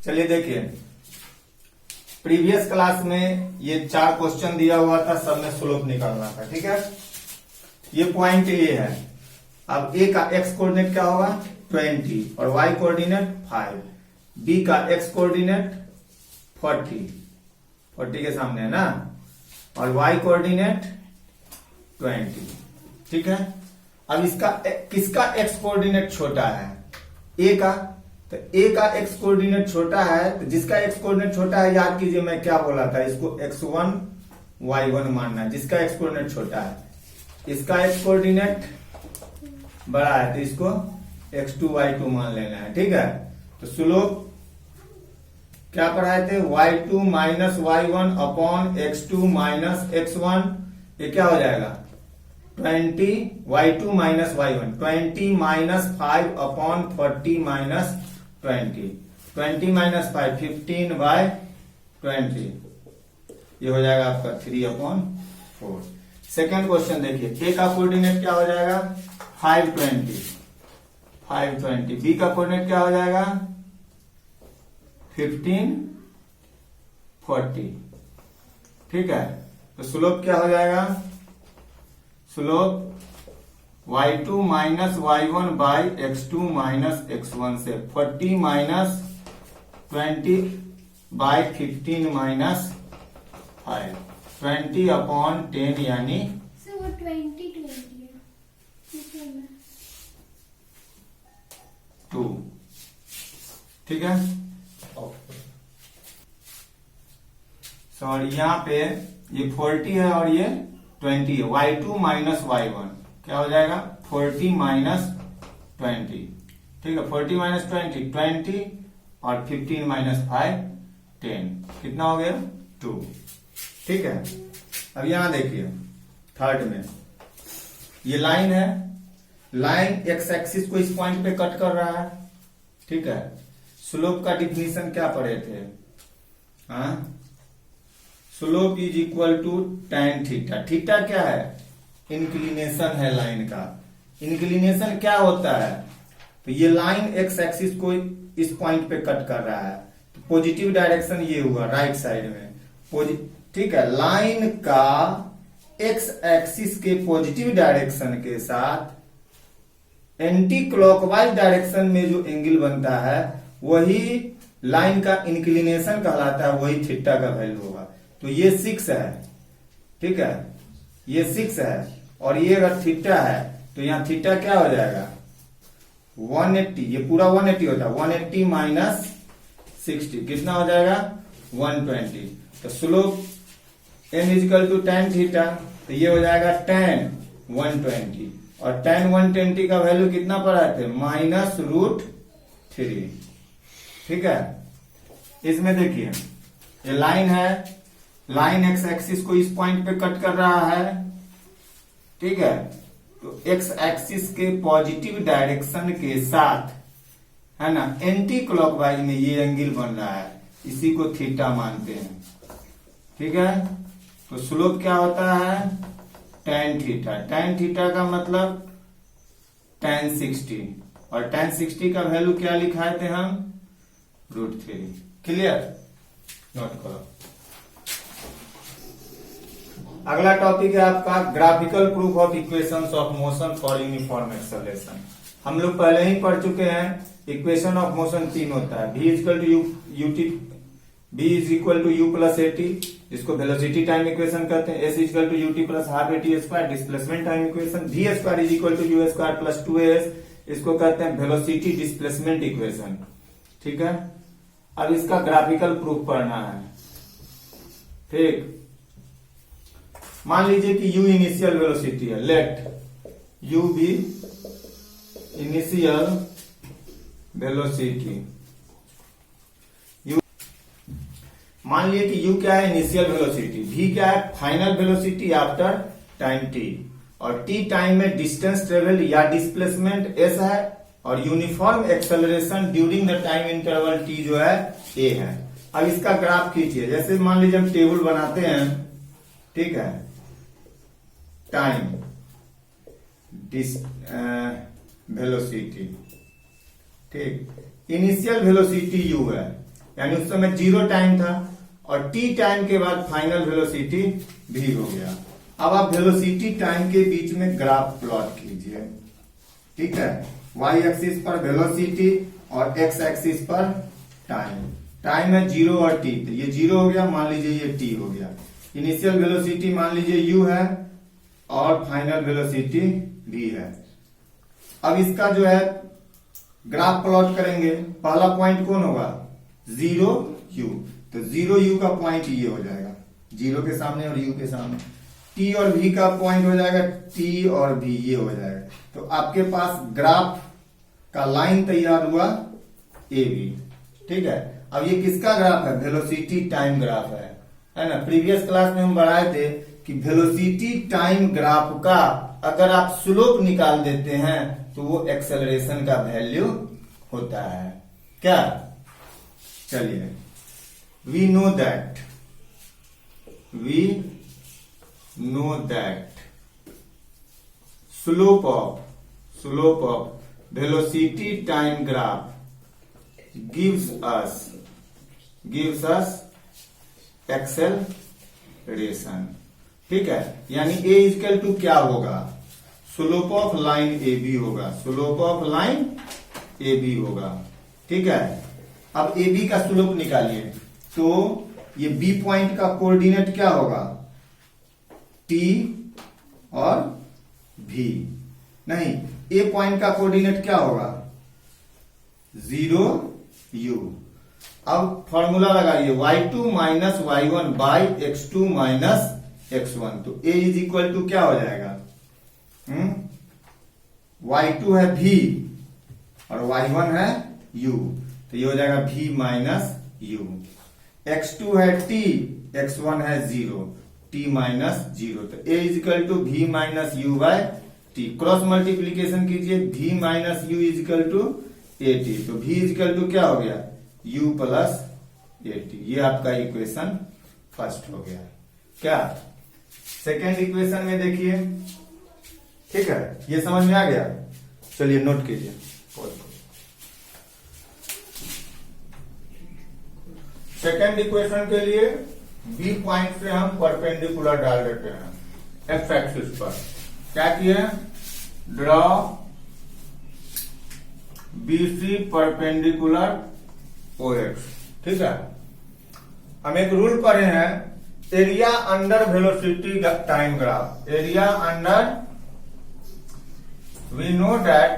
चलिए देखिए, previous class में ये 4 क्वेश्चन दिया हुआ था, सब में स्लोप निकालना था। ठीक है, ये पॉइंट ये है। अब ए का एक्स कोऑर्डिनेट क्या होगा 20 और वाई कोऑर्डिनेट 5, बी का एक्स कोऑर्डिनेट 40 के सामने है ना, और वाई कोऑर्डिनेट 20। ठीक है, अब इसका किसका एक्स कोऑर्डिनेट छोटा है, ए का। तो ए का एक्स कोऑर्डिनेट छोटा है, तो जिसका एक्स कोऑर्डिनेट छोटा है, याद कीजिए मैं क्या बोला था, इसको x1 y1 मानना है, जिसका एक्स कोऑर्डिनेट छोटा है। इसका एक्स कोऑर्डिनेट बड़ा है तो इसको x2 y2 मान लेना है। ठीक है, तो स्लोप क्या पढ़ाए थे, y2 minus y1 upon x2 minus x1, ये क्या हो जाएगा 20 y2 minus y1, 20 minus 5 upon 40 minus 20 minus 5 15/20, ये हो जाएगा आपका 3/4। सेकेंड क्वेश्चन देखिए, ए का कोऑर्डिनेट क्या हो जाएगा 520, बी का कोऑर्डिनेट क्या हो जाएगा 1540। ठीक है, तो स्लोप क्या हो जाएगा, slope y2 minus y1 by x2 minus x1 से 40 माइनस 20 बाई 15 माइनस 5, 20/10 यानी 2। ठीक है, सॉरी यहाँ पे ये 40 है और ये 20 है, y2 माइनस y1 क्या हो जाएगा 40 माइनस 20। ठीक है, 40 माइनस 20 और 15 माइनस 5 10, कितना हो गया 2। ठीक है, अब यहां देखिए थर्ड में ये लाइन है, लाइन एक्स एक्सिस को इस पॉइंट पे कट कर रहा है। ठीक है, स्लोप का डिफिनीशन क्या पढ़े थे, slope is equal to tan theta. Theta क्या है, इंक्लिनेशन है लाइन का। इंक्लिनेशन क्या होता है, तो ये लाइन एक्स एक्सिस को इस पॉइंट पे कट कर रहा है, तो पॉजिटिव डायरेक्शन ये हुआ राइट साइड में। ठीक है, लाइन का एक्स एक्सिस के पॉजिटिव डायरेक्शन के साथ एंटी क्लॉकवाइज डायरेक्शन में जो एंगल बनता है वही लाइन का इंक्लिनेशन कहलाता है, वही थीटा का वैल्यू होगा। तो ये 6 है। ठीक है, ये 6 है और ये अगर थीटा है तो यहां थीटा क्या हो जाएगा 180, ये पूरा 180 होता है, 180 माइनस 60 कितना हो जाएगा 120। तो slope m is equal to tan theta, तो ये हो जाएगा tan 120 और tan 120 का वैल्यू कितना पड़ा थे -√3। ठीक है, इसमें देखिए ये लाइन है, लाइन एक्स एक्सिस को इस पॉइंट पे कट कर रहा है। ठीक है, तो एक्स एक्सिस के पॉजिटिव डायरेक्शन के साथ है ना एंटी क्लॉकवाइज में ये एंगल बन रहा है, इसी को थीटा मानते हैं। ठीक है, तो स्लोप क्या होता है tan थीटा। tan थीटा का मतलब tan 60 और tan 60 का वैल्यू क्या लिखाए थे हम √3। क्लियर, नोट करो। अगला टॉपिक है आपका graphical proof of equations of motion for uniform acceleration. हम लोग पहले ही पढ़ चुके हैं, इक्वेशन ऑफ मोशन 3 होता है, v is equal to u plus at, इसको वेलोसिटी टाइम इक्वेशन कहते हैं, s इक्वल टू ut plus half at square displacement time equation, v square is equal to u square plus 2as, इसको कहते हैं velocity displacement equation. ठीक है, अब इसका ग्राफिकल प्रूफ पढ़ना है। ठीक, मान लीजिए कि u इनिशियल वेलोसिटी है, let u be initial velocity. मान लीजिए कि u क्या है इनिशियल वेलोसिटी, v क्या है final velocity after time t, और t टाइम में डिस्टेंस ट्रेवल या डिस्प्लेसमेंट s है, और uniform acceleration during the time interval t जो है a है। अब इसका ग्राफ खींचिए, जैसे मान लीजिए हम टेबल बनाते हैं। ठीक है, टाइम वेलोसिटी, ठीक, इनिशियल वेलोसिटी u है यानी उस समय 0 टाइम था, और t टाइम के बाद फाइनल वेलोसिटी v हो गया। अब आप वेलोसिटी टाइम के बीच में ग्राफ प्लॉट कीजिए, ठीक है। y एक्सिस पर वेलोसिटी और x एक्सिस पर टाइम। टाइम है 0 और t, तो ये 0 हो गया, मान लीजिए ये t हो गया। इनिशियल वेलोसिटी मान लीजिए u है और फाइनल वेलोसिटी v है। अब इसका जो है ग्राफ प्लॉट करेंगे। पहला पॉइंट कौन होगा? 0u, तो 0u का पॉइंट ये हो जाएगा, 0 के सामने और u के सामने। t और v का पॉइंट हो जाएगा t और v, ये हो जाएगा। तो आपके पास ग्राफ का लाइन तैयार हुआ AB, ठीक है। अब ये किसका ग्राफ है? वेलोसिटी टाइम ग्राफ है ना। प्रीवियस क्लास में हम बढ़ाए थे कि वेलोसिटी टाइम ग्राफ का अगर आप स्लोप निकाल देते हैं तो वो एक्सेलरेशन का वैल्यू होता है क्या? चलिए, we know that slope of velocity time graph gives us acceleration, ठीक है। यानी a इक्वल टू क्या होगा? स्लोप ऑफ लाइन AB होगा, स्लोप ऑफ लाइन AB होगा, ठीक है। अब AB का स्लोप निकालिए, तो ये B पॉइंट का कोऑर्डिनेट क्या होगा? T और V। नहीं, A पॉइंट का कोऑर्डिनेट क्या होगा? 0u। अब फॉर्मूला लगाइए, y2 minus y1 by x2 minus x1, तो A इज इक्वल टू क्या हो जाएगा? y2 है v और y1 है u, तो ये हो जाएगा v माइनस u। x2 है t, x1 है 0, t माइनस 0, तो a is equal to v minus u by t। Cross multiplication कीजिए, v minus u is equal to at, तो v इज इक्वल टू क्या हो गया? u plus at। ये आपका इक्वेशन फर्स्ट हो गया क्या? सेकेंड इक्वेशन में देखिए, ठीक है, ये समझ में आ गया? चलिए नोट कीजिए। सेकेंड इक्वेशन के लिए बी पॉइंट से हम परपेंडिकुलर डाल देते हैं एक्स एक्सिस पर। क्या किए? ड्रॉ BC परपेंडिकुलर OX, ठीक है। हम एक रूल पढ़े हैं, area under velocity time graph. Area under, we know that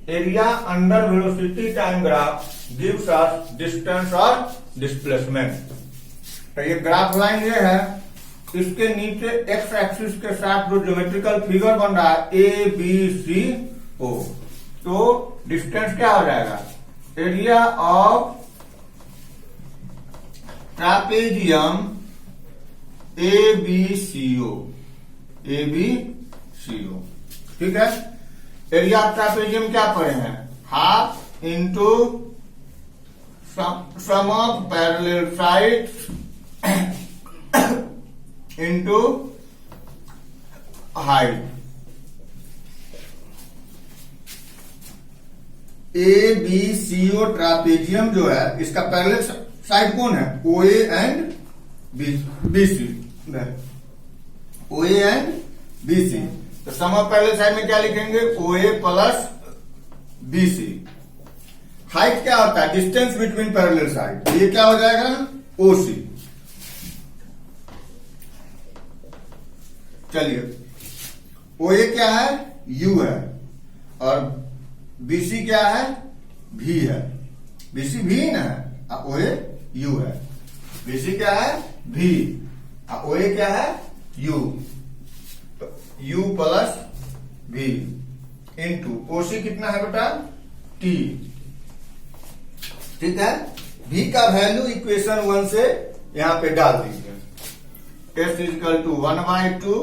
area under velocity time graph gives us distance or displacement। तो ये ग्राफ लाइन ये है, इसके नीचे एक्स एक्सिस के साथ जो ज्योमेट्रिकल फिगर बन रहा है ABCO, तो डिस्टेंस क्या हो जाएगा? एरिया ऑफ ट्रापेजियम ABCO, ठीक है। एरिया ऑफ ट्रापेजियम क्या पढ़े हैं? Half into sum of parallel sides into height. ABCO trapezium जो है, इसका पैरेलल साइड कौन है? OA and BC, OA and BC। तो सम ऑफ पैरेलल साइड में क्या लिखेंगे? OA plus BC। हाइट क्या होता है? डिस्टेंस बिटवीन पैरेलल साइड, ये क्या हो जाएगा? OC। चलिए, OA क्या है? U है, और BC क्या है? V है। BC V ना है, OA U है। BC क्या है? V, OA क्या है? U, तो U plus V into OC कितना है बेटा? T, ठीक है। V का वैल्यू इक्वेशन 1 से यहां पे डाल दीजिए। S इक्वल टू 1/2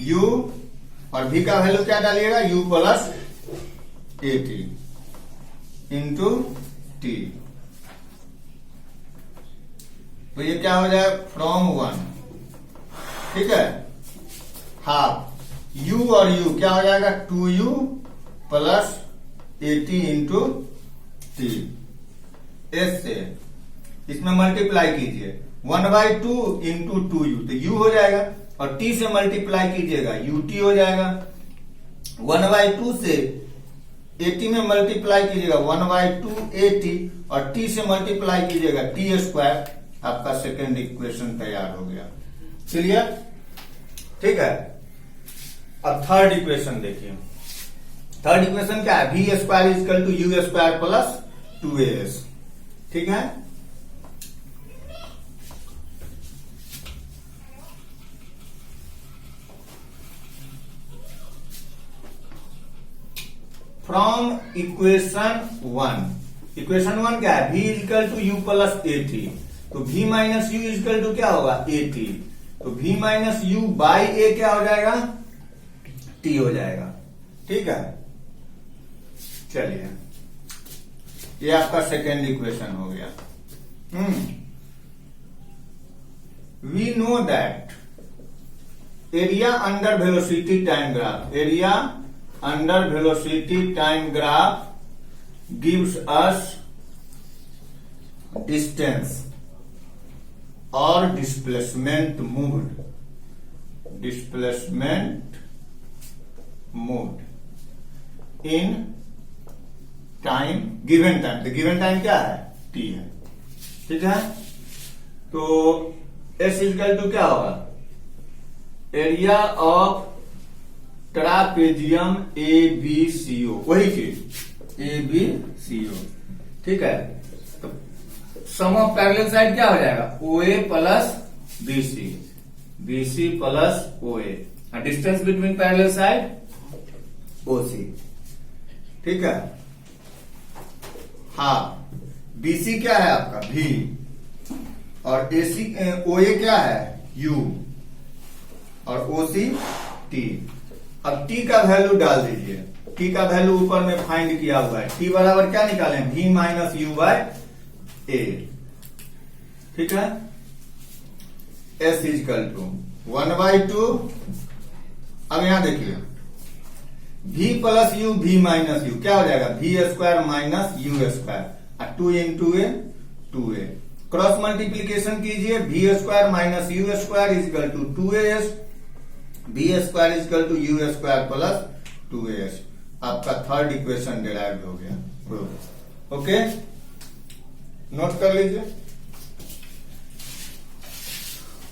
U, और V का वैल्यू क्या डालिएगा? U plus AT into T। तो ये क्या हो जाए? फ्रॉम 1, ठीक है। हाफ U और U क्या हो जाएगा? 2U plus AT into T। S से इसमें मल्टीप्लाई कीजिए 1/2 इंटू 2u, तो u हो जाएगा, और t से मल्टीप्लाई कीजिएगा ut हो जाएगा। 1/2 से 80 में मल्टीप्लाई कीजिएगा 1/2 AT, और t से मल्टीप्लाई कीजिएगा t²। आपका सेकेंड इक्वेशन तैयार हो गया। क्लियर? ठीक है। अब थर्ड इक्वेशन देखिए। थर्ड इक्वेशन क्या है? v² equal to u² plus 2as। ठीक है। फ्रॉम इक्वेशन 1, इक्वेशन 1 क्या है? v equal to u plus AT, तो v minus u equal to क्या होगा? AT, तो v minus u by a क्या हो जाएगा? t हो जाएगा। ठीक है। चलिए, ये आपका सेकेंड इक्वेशन हो गया। We know that area under velocity time graph, area under velocity time graph gives us distance or displacement moved in time, given time। तो given time क्या है? t है। ठीक है। तो s इक्वल टू क्या होगा? एरिया ऑफ ट्रापेजियम ABCO, वही चीज ABCO। ठीक है। तो सम ऑफ पैरेलल साइड क्या हो जाएगा? OA plus BC, BC plus OA, distance between parallel side OC। ठीक है। हाँ, BC क्या है आपका? V, और OA क्या है? U, और OC T। अब t का वैल्यू डाल दीजिए। t का वैल्यू ऊपर में फाइंड किया हुआ है। t बराबर क्या निकालें? v minus u by a। ठीक है। s equal to 1/2। अब यहां देखिए, v plus u, v minus u क्या हो जाएगा? v² minus u², 2 into a 2a। Cross multiplication कीजिए, v² minus u² equal to 2as, v² equal to u² plus 2as। आपका थर्ड इक्वेशन डिराइव हो गया। ओके, नोट कर लीजिए।